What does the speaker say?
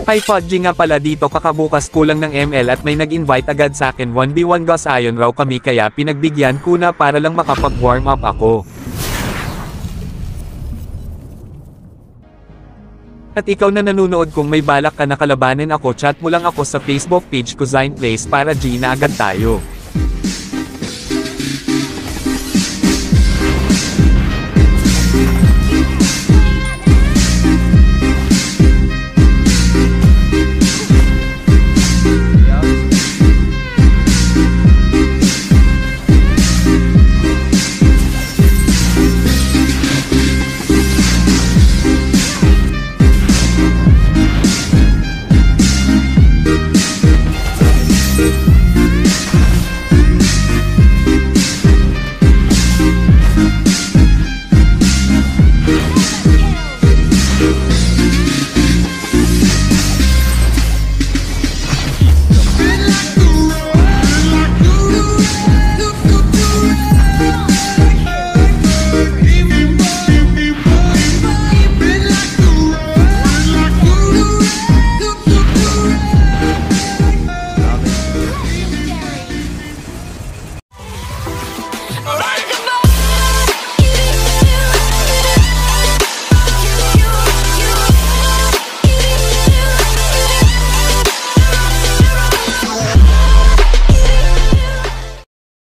Hi Podgy nga pala dito kakabukas kulang ng ML at may nag-invite agad sa akin 1v1 gas ayon raw kami kaya pinagbigyan ko na para lang makapag-warm up ako. At ikaw na nanonood kung may balak ka na kalabanin ako chat mo lang ako sa Facebook page ko Zine Place para G na agad tayo.